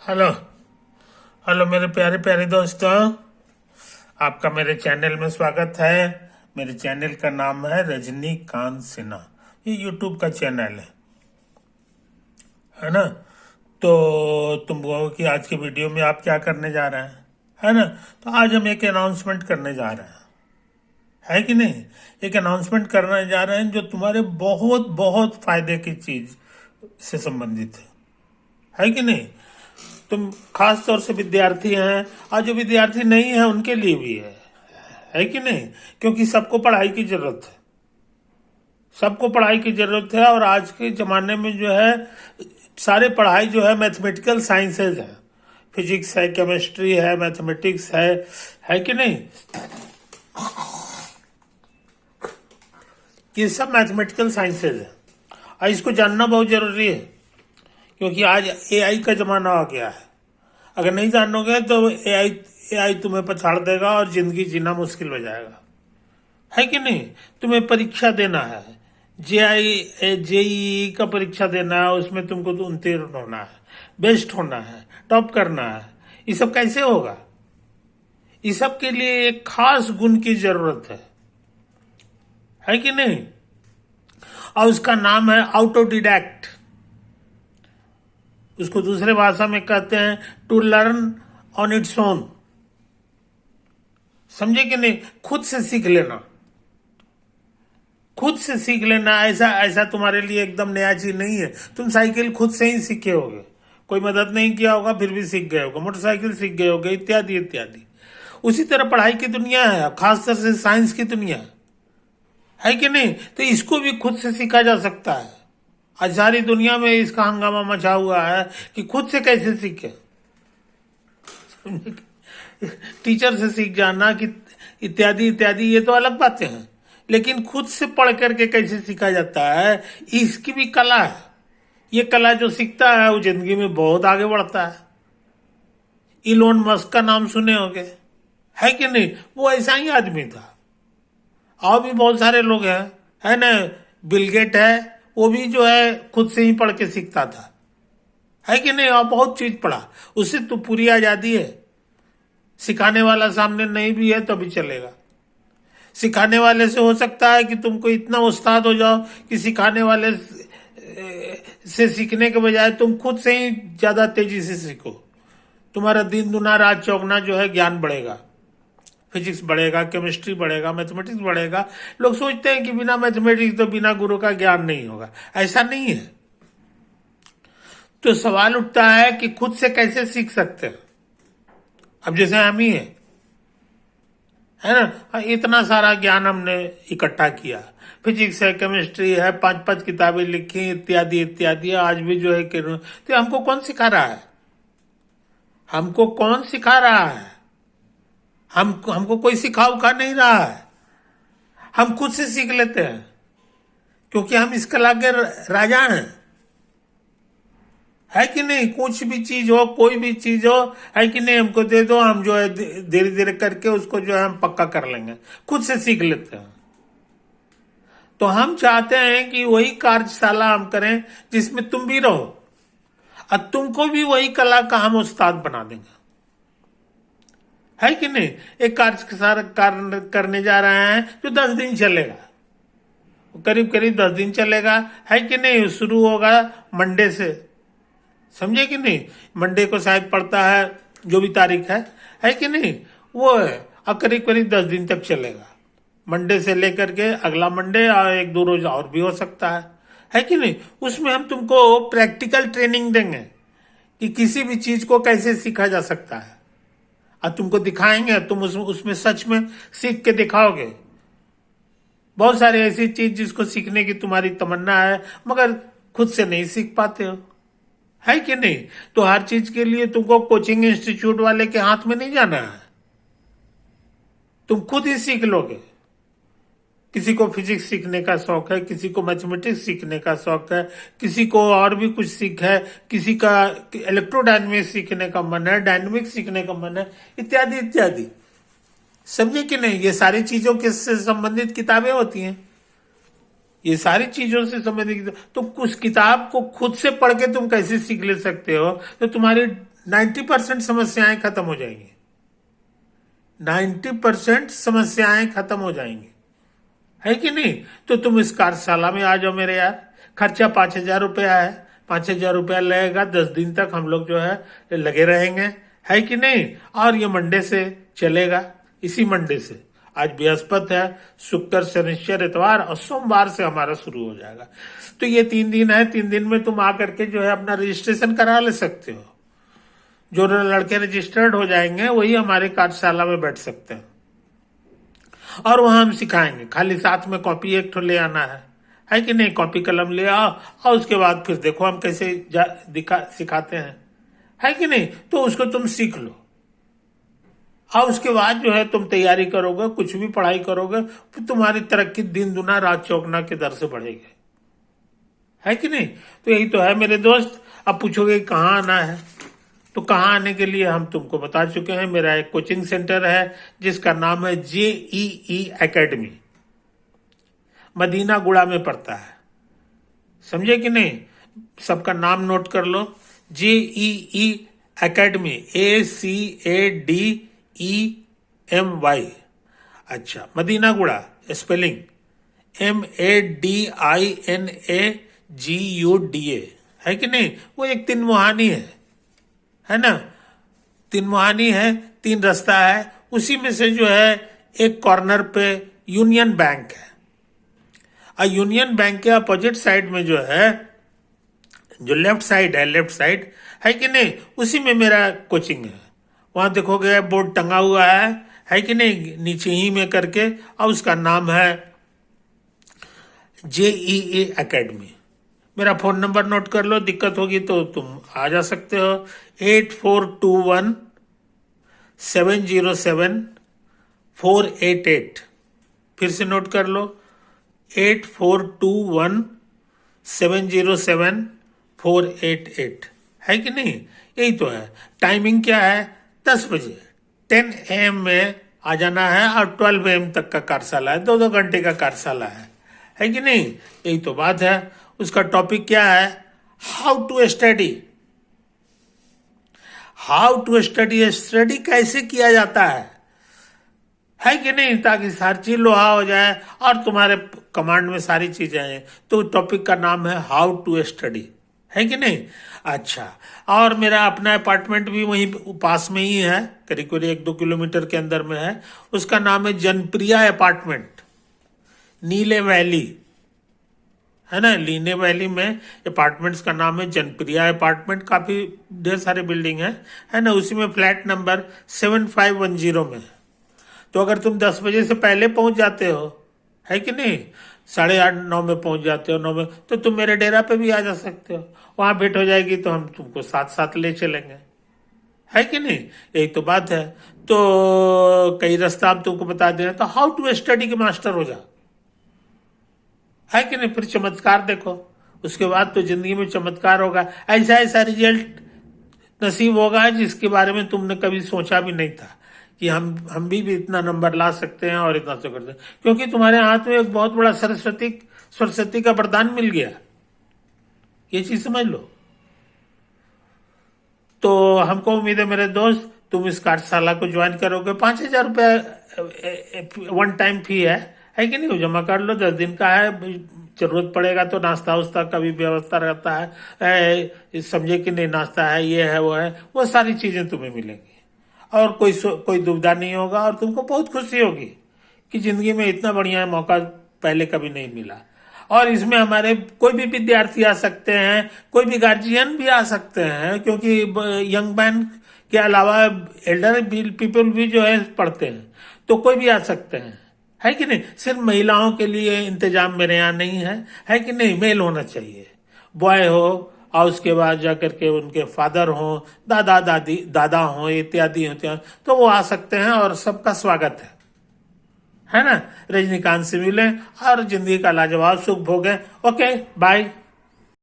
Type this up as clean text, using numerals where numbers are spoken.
Hello hello मेरे प्यारे प्यारे दोस्तों, आपका मेरे चैनल में स्वागत है। मेरे चैनल का नाम है रजनीकांत सिन्हा। ये यूट्यूब का चैनल है ना। तो तुम कहो कि आज के वीडियो में आप क्या करने जा रहे हैं, है ना। तो आज हम एक अनाउंसमेंट करने जा रहे हैं, है कि नहीं। एक अनाउंसमेंट करने जा रहे हैं जो तुम्हारे बहुत बहुत फायदे की चीज से संबंधित है कि नहीं। तुम खास तौर से विद्यार्थी हैं, और जो विद्यार्थी नहीं है उनके लिए भी है कि नहीं। क्योंकि सबको पढ़ाई की जरूरत है, सबको पढ़ाई की जरूरत है। और आज के जमाने में जो है सारे पढ़ाई जो है मैथमेटिकल साइंसेज है, फिजिक्स है, केमिस्ट्री है, मैथमेटिक्स है कि नहीं। ये सब मैथमेटिकल साइंसेज है और इसको जानना बहुत जरूरी है, क्योंकि आज एआई का जमाना आ गया है। अगर नहीं जानोगे तो एआई तुम्हें पछाड़ देगा और जिंदगी जीना मुश्किल हो जाएगा, है कि नहीं। तुम्हें परीक्षा देना है, जेई का परीक्षा देना है, उसमें तुमको तो उत्तीर्ण होना है, बेस्ट होना है, टॉप करना है। ये सब कैसे होगा? ये सब के लिए एक खास गुण की जरूरत है कि नहीं। और उसका नाम है ऑटोडिडैक्ट। उसको दूसरे भाषा में कहते हैं to learn on its own. समझे कि नहीं। खुद से सीख लेना, खुद से सीख लेना। ऐसा तुम्हारे लिए एकदम नया चीज नहीं है। तुम साइकिल खुद से ही सीखे होगे, कोई मदद नहीं किया होगा, फिर भी सीख गए होगे। मोटरसाइकिल सीख गए होगे, इत्यादि इत्यादि। उसी तरह पढ़ाई की दुनिया है, खासतौर से साइंस की दुनिया है कि नहीं। तो इसको भी खुद से सीखा जा सकता है। आज सारी दुनिया में इसका हंगामा मचा हुआ है कि खुद से कैसे सीखे। टीचर से सीख जाना कि इत्यादि इत्यादि, ये तो अलग बातें हैं, लेकिन खुद से पढ़ करके कैसे सीखा जाता है, इसकी भी कला है। ये कला जो सीखता है वो जिंदगी में बहुत आगे बढ़ता है। इलोन मस्क का नाम सुने होंगे, है कि नहीं। वो ऐसा ही आदमी था। और भी बहुत सारे लोग हैं, है ना। बिल गेट है, वो भी जो है खुद से ही पढ़ के सीखता था, है कि नहीं। और बहुत चीज पढ़ा, उससे तो पूरी आजादी है। सिखाने वाला सामने नहीं भी है तो भी चलेगा। सिखाने वाले से हो सकता है कि तुमको इतना उस्ताद हो जाओ कि सिखाने वाले से सीखने के बजाय तुम खुद से ही ज्यादा तेजी से सीखो। तुम्हारा दिन दुना रात चौगुना जो है ज्ञान बढ़ेगा, फिजिक्स बढ़ेगा, केमिस्ट्री बढ़ेगा, मैथमेटिक्स बढ़ेगा। लोग सोचते हैं कि बिना मैथमेटिक्स तो बिना गुरु का ज्ञान नहीं होगा। ऐसा नहीं है। तो सवाल उठता है कि खुद से कैसे सीख सकते हैं। अब जैसे हम ही है ना, इतना सारा ज्ञान हमने इकट्ठा किया, फिजिक्स है, केमिस्ट्री है, 5-5 किताबें लिखी, इत्यादि इत्यादि। आज भी जो है कि तो हमको कौन सिखा रहा है? हमको कौन सिखा रहा है? हमको कोई सिखा उखा नहीं रहा है। हम खुद से सीख लेते हैं, क्योंकि हम इस कला के राजा हैं, है कि नहीं। कुछ भी चीज हो, कोई भी चीज हो, है कि नहीं, हमको दे दो, हम जो है धीरे धीरे करके उसको जो है हम पक्का कर लेंगे, खुद से सीख लेते हैं। तो हम चाहते हैं कि वही कार्यशाला हम करें जिसमें तुम भी रहो, और तुमको भी वही कला का हम उस्ताद बना देंगे, है कि नहीं। एक कार्य करने जा रहे हैं जो 10 दिन चलेगा, करीब करीब 10 दिन चलेगा, है कि नहीं। शुरू होगा मंडे से, समझे कि नहीं। मंडे को शायद पड़ता है, जो भी तारीख है कि नहीं, वो है। और करीब करीब 10 दिन तक चलेगा, मंडे से लेकर के अगला मंडे, और 1-2 रोज और भी हो सकता है कि नहीं। उसमें हम तुमको प्रैक्टिकल ट्रेनिंग देंगे कि किसी भी चीज को कैसे सीखा जा सकता है, और तुमको दिखाएंगे। तुम उसमें सच में सीख के दिखाओगे। बहुत सारी ऐसी चीज जिसको सीखने की तुम्हारी तमन्ना है, मगर खुद से नहीं सीख पाते हो, है कि नहीं। तो हर चीज के लिए तुमको कोचिंग इंस्टीट्यूट वाले के हाथ में नहीं जाना है, तुम खुद ही सीख लोगे। किसी को फिजिक्स सीखने का शौक है, किसी को मैथमेटिक्स सीखने का शौक है, किसी को और भी कुछ सीख है, किसी का इलेक्ट्रोडायनेमिक्स सीखने का मन है, डायनेमिक्स सीखने का मन है, इत्यादि इत्यादि। समझे कि नहीं। ये सारी चीजों के से संबंधित किताबें होती हैं, ये सारी चीजों से संबंधित। तो कुछ किताब को खुद से पढ़ के तुम कैसे सीख ले सकते हो? तो तुम्हारी 90% समस्याएं खत्म हो जाएंगी। 90% समस्याएं खत्म हो जाएंगी, है कि नहीं? तो तुम इस कार्यशाला में आ जाओ मेरे यार। खर्चा 5,000 रुपया है, 5,000 रुपया लगेगा। 10 दिन तक हम लोग जो है लगे रहेंगे, है कि नहीं? और ये मंडे से चलेगा, इसी मंडे से। आज बृहस्पति है, शुक्र, शनिश्चर, इतवार और सोमवार से हमारा शुरू हो जाएगा। तो ये 3 दिन है। 3 दिन में तुम आकर के जो है अपना रजिस्ट्रेशन करा ले सकते हो। जो लड़के रजिस्टर्ड हो जाएंगे वही हमारे कार्यशाला में बैठ सकते हैं, और वहां हम सिखाएंगे। खाली साथ में कॉपी एक ठो ले आना है कि नहीं? कॉपी कलम ले आओ, और उसके बाद फिर देखो हम कैसे सिखाते हैं, है कि नहीं? तो उसको तुम सीख लो, और उसके बाद जो है तुम तैयारी करोगे, कुछ भी पढ़ाई करोगे, तो तुम्हारी तरक्की दिन दुना रात चौगुना के दर से बढ़ेगी, है कि नहीं? तो यही तो है मेरे दोस्त। अब पूछोगे कहाँ आना है, तो कहाँ आने के लिए हम तुमको बता चुके हैं। मेरा एक कोचिंग सेंटर है जिसका नाम है JEE एकेडमी, मदीना गुड़ा में पड़ता है, समझे कि नहीं? सबका नाम नोट कर लो, JEE एकेडमी, ACADEMY। अच्छा, मदीना गुड़ा स्पेलिंग MADINAGUDA, है कि नहीं? वो एक तीन मुहानी है ना? 3 मुहानी है, 3 रास्ता है, उसी में से जो है एक कॉर्नर पे यूनियन बैंक है, और यूनियन बैंक के अपोजिट साइड में जो है, जो लेफ्ट साइड है कि नहीं, उसी में मेरा कोचिंग है। वहां देखोगे बोर्ड टंगा हुआ है कि नहीं, नीचे ही में करके, और उसका नाम है JEE एकेडमी। मेरा फोन नंबर नोट कर लो, दिक्कत होगी तो तुम आ जा सकते हो। 8421-707-488। फिर से नोट कर लो, 8421-707-488, है कि नहीं? यही तो है। टाइमिंग क्या है? 10 बजे 10 AM में आ जाना है, और 12 AM तक का कार्यशाला है, 2-2 घंटे का कार्यशाला है कि नहीं? यही तो बात है। उसका टॉपिक क्या है? How to study. स्टडी कैसे किया जाता है कि नहीं? ताकि हर चीज लोहा हो जाए और तुम्हारे कमांड में सारी चीजें हैं। तो टॉपिक का नाम है हाउ टू स्टडी, है कि नहीं? अच्छा, और मेरा अपना अपार्टमेंट भी वहीं पास में ही है, करीब 1-2 किलोमीटर के अंदर में है। उसका नाम है जनप्रिया अपार्टमेंट, नीले वैली, है ना? लीने वैली में अपार्टमेंट्स का नाम है जनप्रिया अपार्टमेंट। काफी ढेर सारे बिल्डिंग है ना? उसी में फ्लैट नंबर 7510 में। तो अगर तुम 10 बजे से पहले पहुंच जाते हो, है कि नहीं, 8:30-9 में पहुंच जाते हो, 9 में, तो तुम मेरे डेरा पे भी आ जा सकते हो। वहां भेंट हो जाएगी तो हम तुमको साथ ले चलेंगे, है कि नहीं? यही तो बात है। तो कई रास्ता हम तुमको बता दे रहे, तो हाउ टू स्टडी के मास्टर हो जा, है कि नहीं? फिर चमत्कार देखो, उसके बाद तो जिंदगी में चमत्कार होगा। ऐसा रिजल्ट नसीब होगा जिसके बारे में तुमने कभी सोचा भी नहीं था कि हम भी इतना नंबर ला सकते हैं और इतना से करते हैं, क्योंकि तुम्हारे हाथ में एक बहुत बड़ा सरस्वती का वरदान मिल गया। ये चीज समझ लो। तो हमको उम्मीद है मेरे दोस्त, तुम इस कार्यशाला को ज्वाइन करोगे। 5,000 रुपया वन टाइम फी है कि नहीं? वो जमा कर लो, 10 दिन का है। जरूरत पड़ेगा तो नाश्ता उस्ता का भी व्यवस्था रहता है, समझे कि नहीं? नाश्ता है, ये है, वो सारी चीजें तुम्हें मिलेंगी, और कोई दुविधा नहीं होगा, और तुमको बहुत खुशी होगी कि जिंदगी में इतना बढ़िया मौका पहले कभी नहीं मिला। और इसमें हमारे कोई भी विद्यार्थी आ सकते हैं, कोई भी गार्जियन भी आ सकते हैं, क्योंकि यंग मैन के अलावा एल्डर पीपल भी जो है पढ़ते हैं, तो कोई भी आ सकते हैं, है कि नहीं? सिर्फ महिलाओं के लिए इंतजाम मेरे यहाँ नहीं है कि नहीं? मेल होना चाहिए, बॉय हो, और उसके बाद जाकर के उनके फादर हो, दादा हो, इत्यादि होते हैं, तो वो आ सकते हैं, और सबका स्वागत है ना? रजनीकांत से मिले और जिंदगी का लाजवाब सुख भोगें। Okay, bye.